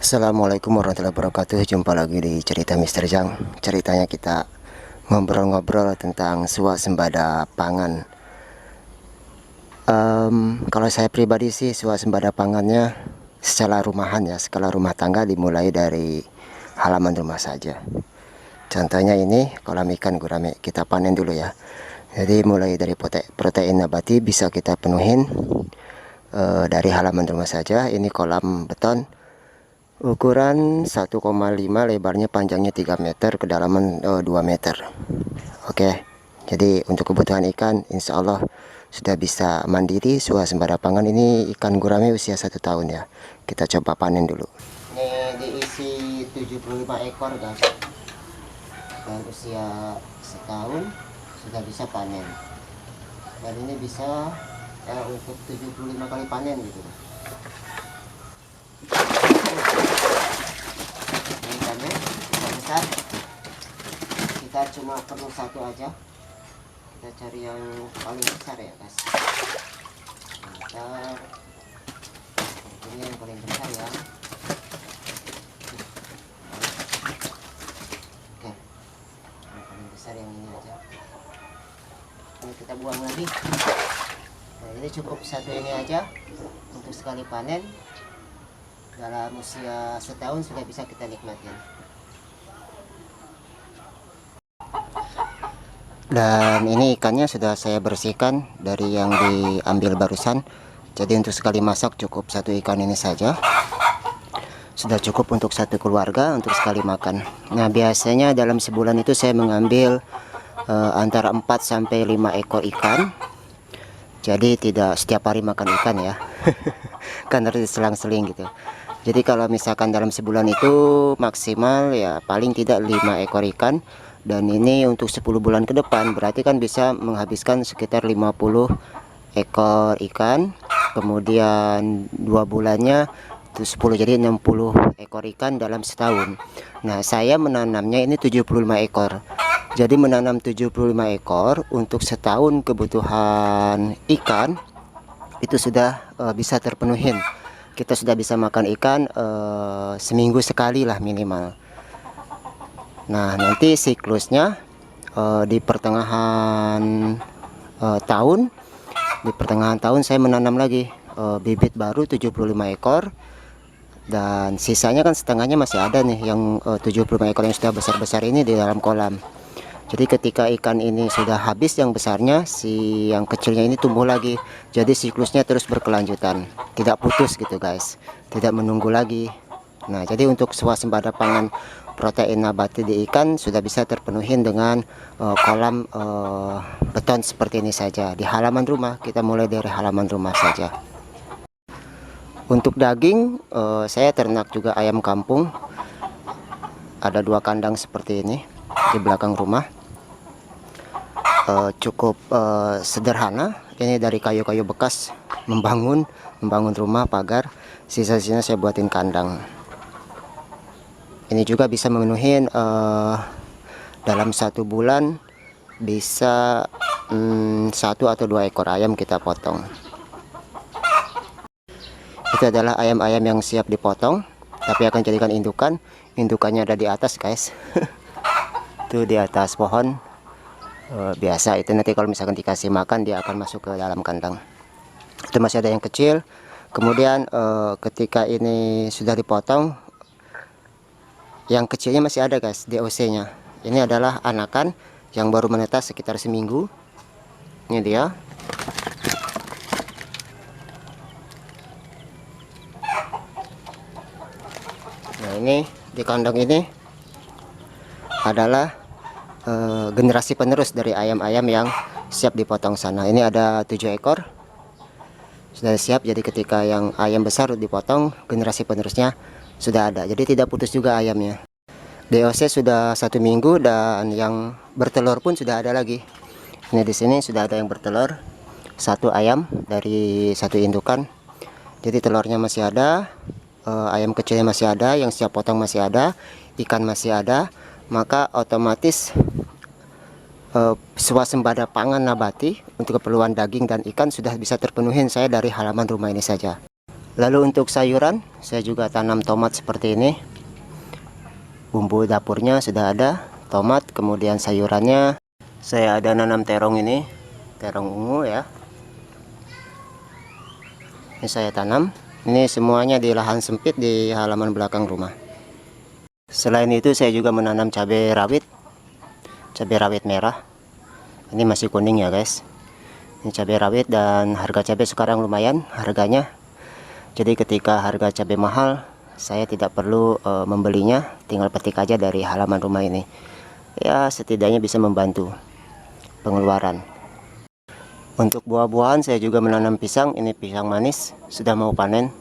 Assalamualaikum warahmatullahi wabarakatuh. Jumpa lagi di cerita Mister Jang. Ceritanya kita ngobrol-ngobrol tentang swasembada pangan. Kalau saya pribadi sih swasembada pangannya secara rumahan ya, skala rumah tangga dimulai dari halaman rumah saja. Contohnya ini kolam ikan gurame, kita panen dulu ya. Jadi mulai dari protein nabati bisa kita penuhin dari halaman rumah saja. Ini kolam beton. Ukuran 1,5, lebarnya panjangnya 3 meter, kedalaman 2 meter. Oke, jadi untuk kebutuhan ikan insya Allah sudah bisa mandiri swasembada pangan. Ini ikan gurame usia 1 tahun ya. Kita coba panen dulu. Ini diisi 75 ekor guys. Dan usia setahun sudah bisa panen. Dan ini bisa untuk 75 kali panen gitu. Besar, kita cuma perlu satu aja. Kita cari yang paling besar ya guys. Bentar, ini yang paling besar ya. Oke, yang paling besar yang ini aja. Ini kita buang lagi. Nah, ini cukup satu ini aja untuk sekali panen. Dalam usia setahun sudah bisa kita nikmatin. Dan ini ikannya sudah saya bersihkan dari yang diambil barusan. Jadi untuk sekali masak cukup satu ikan ini saja. Sudah cukup untuk satu keluarga untuk sekali makan. Nah biasanya dalam sebulan itu saya mengambil antara 4 sampai 5 ekor ikan. Jadi tidak setiap hari makan ikan ya. Kan harus diselang-seling gitu. Jadi kalau misalkan dalam sebulan itu maksimal ya paling tidak 5 ekor ikan. Dan ini untuk 10 bulan ke depan berarti kan bisa menghabiskan sekitar 50 ekor ikan. Kemudian 2 bulannya itu 10, jadi 60 ekor ikan dalam setahun. Nah saya menanamnya ini 75 ekor. Jadi menanam 75 ekor untuk setahun kebutuhan ikan itu sudah bisa terpenuhin. Kita sudah bisa makan ikan seminggu sekali lah minimal. Nah nanti siklusnya di pertengahan tahun, saya menanam lagi bibit baru 75 ekor. Dan sisanya kan setengahnya masih ada nih yang 75 ekor yang sudah besar-besar ini di dalam kolam. Jadi ketika ikan ini sudah habis yang besarnya, si yang kecilnya ini tumbuh lagi. Jadi siklusnya terus berkelanjutan, tidak putus gitu guys, tidak menunggu lagi. Nah jadi untuk swasembada pangan protein nabati di ikan sudah bisa terpenuhi dengan kolam beton seperti ini saja di halaman rumah. Kita mulai dari halaman rumah saja. Untuk daging saya ternak juga ayam kampung. Ada 2 kandang seperti ini di belakang rumah. Cukup sederhana. Ini dari kayu-kayu bekas membangun rumah pagar. Sisa-sisanya saya buatin kandang. Ini juga bisa memenuhi dalam 1 bulan bisa 1 atau 2 ekor ayam kita potong. Itu adalah ayam-ayam yang siap dipotong, tapi akan jadikan indukan. Indukannya ada di atas guys. Itu di atas pohon. Biasa itu nanti kalau misalkan dikasih makan dia akan masuk ke dalam kandang. Itu masih ada yang kecil. Kemudian ketika ini sudah dipotong, yang kecilnya masih ada guys, DOC-nya. Ini adalah anakan yang baru menetas sekitar seminggu. Ini dia. Nah ini di kandang ini adalah generasi penerus dari ayam-ayam yang siap dipotong sana. Ini ada 7 ekor sudah siap. Jadi ketika yang ayam besar dipotong, generasi penerusnya sudah ada. Jadi tidak putus juga ayamnya. DOC sudah 1 minggu dan yang bertelur pun sudah ada lagi. Ini di sini sudah ada yang bertelur, 1 ayam dari 1 indukan. Jadi telurnya masih ada, ayam kecilnya masih ada, yang siap potong masih ada, ikan masih ada. Maka otomatis swasembada pangan nabati untuk keperluan daging dan ikan sudah bisa terpenuhi saya dari halaman rumah ini saja. Lalu untuk sayuran, saya juga tanam tomat seperti ini. Bumbu dapurnya sudah ada, tomat, kemudian sayurannya saya ada nanam terong ini, terong ungu ya. Ini saya tanam. Ini semuanya di lahan sempit di halaman belakang rumah. Selain itu saya juga menanam cabai rawit merah. Ini masih kuning ya guys. Ini cabai rawit dan harga cabai sekarang lumayan harganya. Jadi ketika harga cabai mahal, saya tidak perlu membelinya, tinggal petik aja dari halaman rumah ini. Ya setidaknya bisa membantu pengeluaran. Untuk buah-buahan saya juga menanam pisang. Ini pisang manis, sudah mau panen.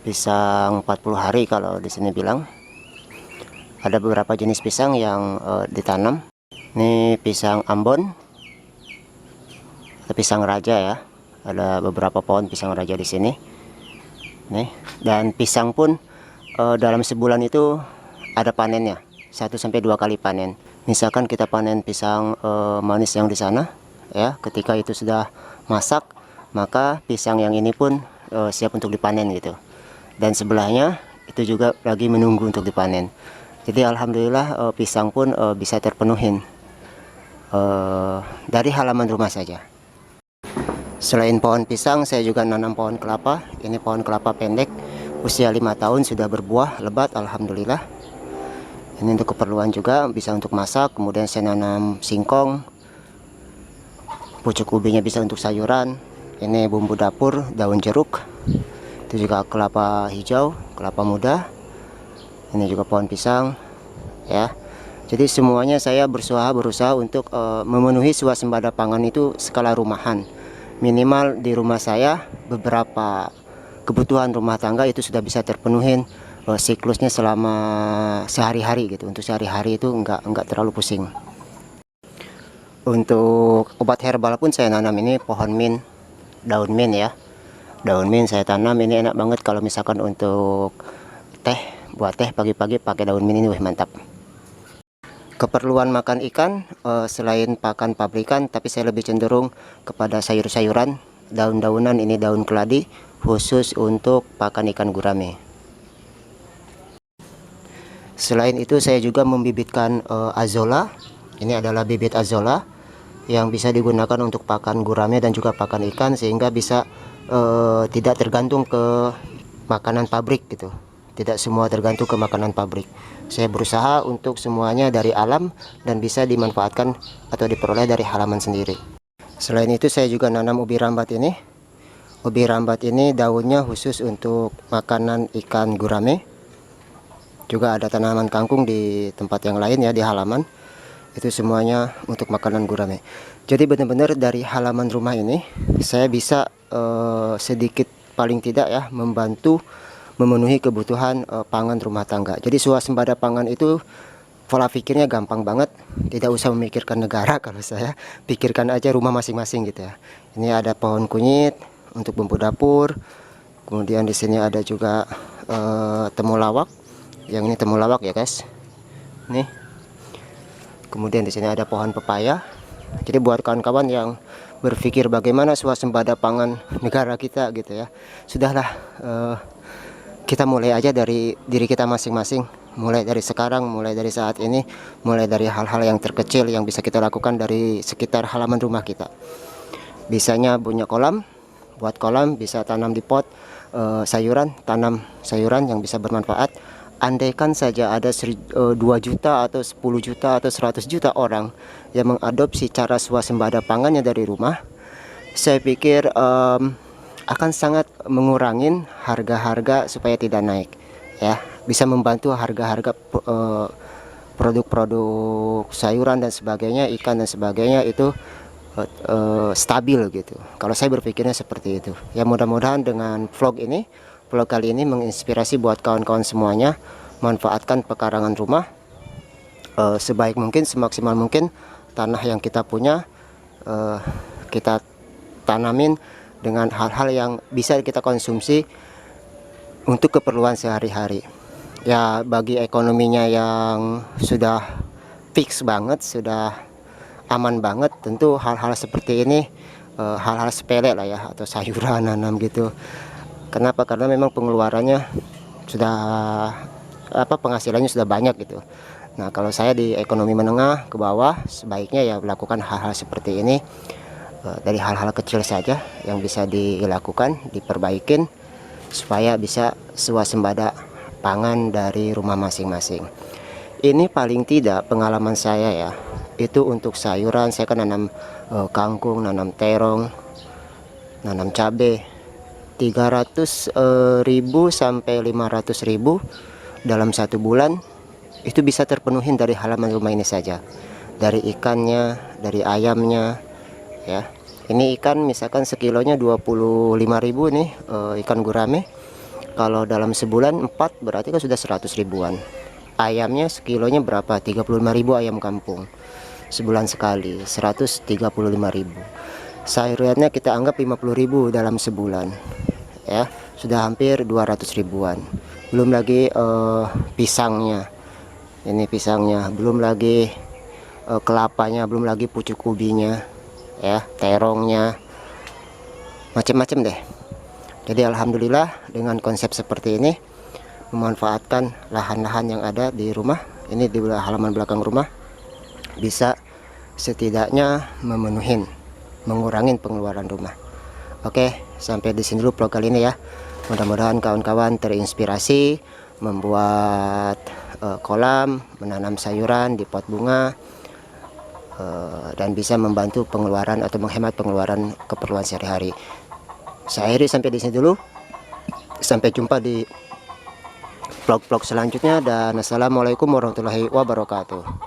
Pisang 40 hari kalau di sini bilang. Ada beberapa jenis pisang yang ditanam. Ini pisang Ambon, pisang raja ya. Ada beberapa pohon pisang raja di sini. Nih, dan pisang pun dalam sebulan itu ada panennya, 1-2 kali panen. Misalkan kita panen pisang manis yang di sana, ya, ketika itu sudah masak, maka pisang yang ini pun siap untuk dipanen gitu. Dan sebelahnya itu juga lagi menunggu untuk dipanen. Jadi alhamdulillah pisang pun bisa terpenuhin dari halaman rumah saja. Selain pohon pisang, saya juga nanam pohon kelapa. Ini pohon kelapa pendek, usia 5 tahun sudah berbuah lebat, alhamdulillah. Ini untuk keperluan juga, bisa untuk masak. Kemudian saya nanam singkong, pucuk ubinya bisa untuk sayuran. Ini bumbu dapur, daun jeruk. Itu juga kelapa hijau, kelapa muda. Ini juga pohon pisang, ya. Jadi semuanya saya berusaha untuk memenuhi swasembada pangan itu skala rumahan. Minimal di rumah saya beberapa kebutuhan rumah tangga itu sudah bisa terpenuhin siklusnya selama sehari-hari gitu. Untuk sehari-hari itu enggak terlalu pusing. Untuk obat herbal pun saya nanam ini pohon mint, daun mint ya. Daun mint saya tanam, ini enak banget kalau misalkan untuk teh, buat teh pagi-pagi pakai daun mint ini, mantap. Keperluan makan ikan selain pakan pabrikan, tapi saya lebih cenderung kepada sayur-sayuran, daun-daunan. Ini daun keladi khusus untuk pakan ikan gurame. Selain itu saya juga membibitkan azolla. Ini adalah bibit azolla yang bisa digunakan untuk pakan gurame dan juga pakan ikan, sehingga bisa tidak tergantung ke makanan pabrik gitu. Tidak semua tergantung ke makanan pabrik. Saya berusaha untuk semuanya dari alam dan bisa dimanfaatkan atau diperoleh dari halaman sendiri. Selain itu saya juga nanam ubi rambat ini. Ubi rambat ini daunnya khusus untuk makanan ikan gurame. Juga ada tanaman kangkung di tempat yang lain ya, di halaman. Itu semuanya untuk makanan gurame. Jadi benar-benar dari halaman rumah ini saya bisa sedikit paling tidak ya membantu memenuhi kebutuhan pangan rumah tangga. Jadi swasembada pangan itu pola pikirnya gampang banget, tidak usah memikirkan negara. Kalau saya pikirkan aja rumah masing-masing gitu ya. Ini ada pohon kunyit untuk bumbu dapur. Kemudian di sini ada juga temulawak. Yang ini temulawak ya guys. Nih. Kemudian di sini ada pohon pepaya. Jadi buat kawan-kawan yang berpikir bagaimana swasembada pangan negara kita gitu ya, sudahlah kita mulai aja dari diri kita masing-masing, mulai dari sekarang, mulai dari saat ini, mulai dari hal-hal yang terkecil yang bisa kita lakukan dari sekitar halaman rumah kita. Bisanya punya kolam, buat kolam, bisa tanam di pot sayuran, tanam sayuran yang bisa bermanfaat. Andaikan saja ada 2 juta atau 10 juta atau 100 juta orang yang mengadopsi cara swasembada pangannya dari rumah, saya pikir akan sangat mengurangin harga-harga supaya tidak naik ya, bisa membantu harga-harga produk-produk sayuran dan sebagainya, ikan dan sebagainya itu stabil gitu. Kalau saya berpikirnya seperti itu ya. Mudah-mudahan dengan vlog kali ini menginspirasi buat kawan-kawan semuanya, manfaatkan pekarangan rumah sebaik mungkin, semaksimal mungkin. Tanah yang kita punya kita tanamin dengan hal-hal yang bisa kita konsumsi untuk keperluan sehari-hari ya. Bagi ekonominya yang sudah fix banget, sudah aman banget, tentu hal-hal seperti ini hal-hal sepele lah ya, atau sayuran nanam gitu. Kenapa? Karena memang pengeluarannya sudah penghasilannya sudah banyak gitu. Nah, kalau saya di ekonomi menengah ke bawah, sebaiknya ya melakukan hal-hal seperti ini, dari hal-hal kecil saja yang bisa dilakukan, diperbaikin supaya bisa swasembada pangan dari rumah masing-masing. Ini paling tidak pengalaman saya ya, itu untuk sayuran. Saya kan nanam kangkung, nanam terong, nanam cabai, 300.000 sampai 500.000 dalam 1 bulan. Itu bisa terpenuhin dari halaman rumah ini saja, dari ikannya, dari ayamnya ya. Ini ikan misalkan sekilonya 25.000 nih, ikan gurame. Kalau dalam sebulan 4 berarti kan sudah 100 ribuan. Ayamnya sekilonya berapa? 35.000 ayam kampung sebulan sekali, 135.000. Sayurannya kita anggap 50.000 dalam sebulan ya, sudah hampir 200 ribuan. Belum lagi pisangnya, ini pisangnya, belum lagi kelapanya, belum lagi pucuk ubinya ya, terongnya, macam-macam deh. Jadi alhamdulillah dengan konsep seperti ini, memanfaatkan lahan-lahan yang ada di rumah ini, di halaman belakang rumah, bisa setidaknya mengurangi pengeluaran rumah. Oke, sampai di sini dulu vlog kali ini ya. Mudah-mudahan kawan-kawan terinspirasi membuat kolam, menanam sayuran di pot bunga, dan bisa membantu pengeluaran atau menghemat pengeluaran keperluan sehari-hari. Saya akhiri sampai di sini dulu. Sampai jumpa di vlog-vlog selanjutnya, dan assalamualaikum warahmatullahi wabarakatuh.